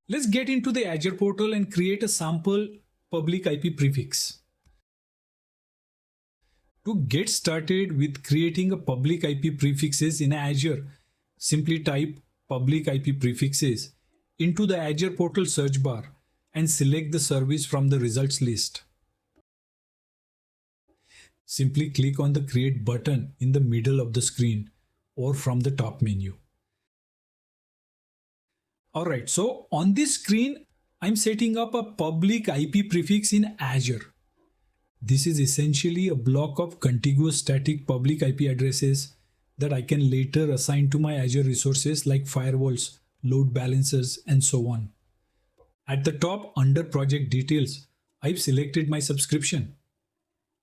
Let's get into the Azure portal and create a sample public IP prefix. To get started with creating a public IP prefixes in Azure, simply type public IP prefixes into the Azure portal search bar and select the service from the results list. Simply click on the Create button in the middle of the screen or from the top menu. Alright, so on this screen, I'm setting up a public IP prefix in Azure. This is essentially a block of contiguous static public IP addresses that I can later assign to my Azure resources like firewalls, load balancers, and so on. At the top under project details, I've selected my subscription.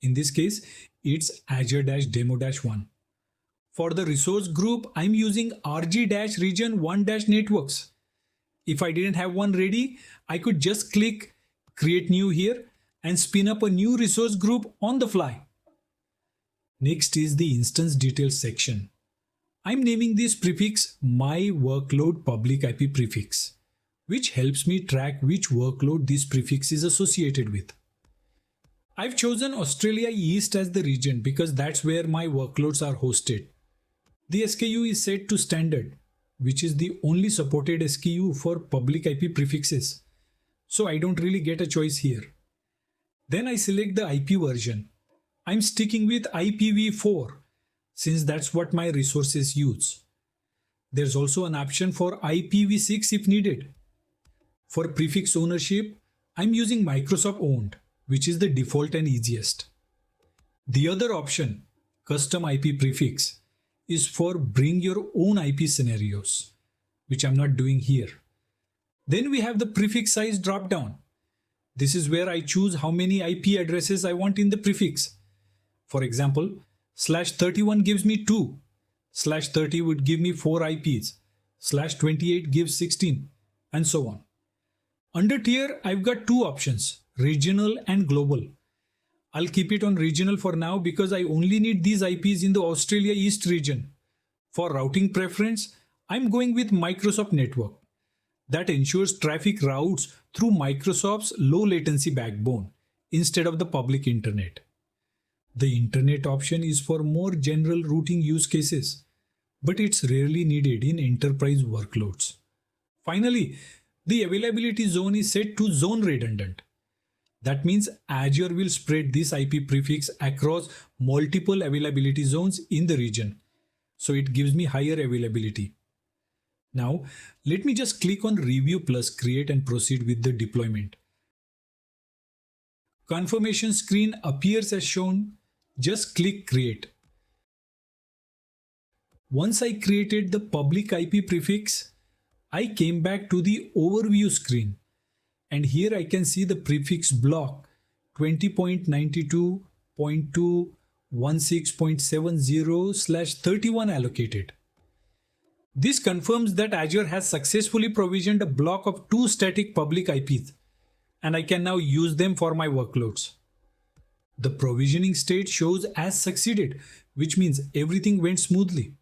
In this case, it's Azure-Demo-1. For the resource group, I'm using RG-Region1-Networks. If I didn't have one ready, I could just click Create New here and spin up a new resource group on the fly. Next is the instance details section. I'm naming this prefix My Workload Public IP Prefix, which helps me track which workload this prefix is associated with. I've chosen Australia East as the region because that's where my workloads are hosted. The SKU is set to standard, which is the only supported SKU for public IP prefixes. So I don't really get a choice here. Then I select the IP version. I'm sticking with IPv4 since that's what my resources use. There's also an option for IPv6 if needed. For prefix ownership, I'm using Microsoft owned, which is the default and easiest. The other option, custom IP prefix, is for bring your own IP scenarios, which I'm not doing here. Then we have the prefix size drop-down. This is where I choose how many IP addresses I want in the prefix. For example, /31 gives me 2, /30 would give me 4 IPs, /28 gives 16, and so on. Under tier, I've got two options, regional and global. I'll keep it on regional for now because I only need these IPs in the Australia East region. For routing preference, I'm going with Microsoft Network. That ensures traffic routes through Microsoft's low latency backbone instead of the public internet. The internet option is for more general routing use cases, but it's rarely needed in enterprise workloads. Finally, the availability zone is set to zone redundant. That means Azure will spread this IP prefix across multiple availability zones in the region. So it gives me higher availability. Now, let me just click on Review plus Create and proceed with the deployment. Confirmation screen appears as shown. Just click Create. Once I created the public IP prefix, I came back to the Overview screen. And here I can see the prefix block 20.92.216.70/31 allocated. This confirms that Azure has successfully provisioned a block of 2 static public IPs, and I can now use them for my workloads. The provisioning state shows as succeeded, which means everything went smoothly.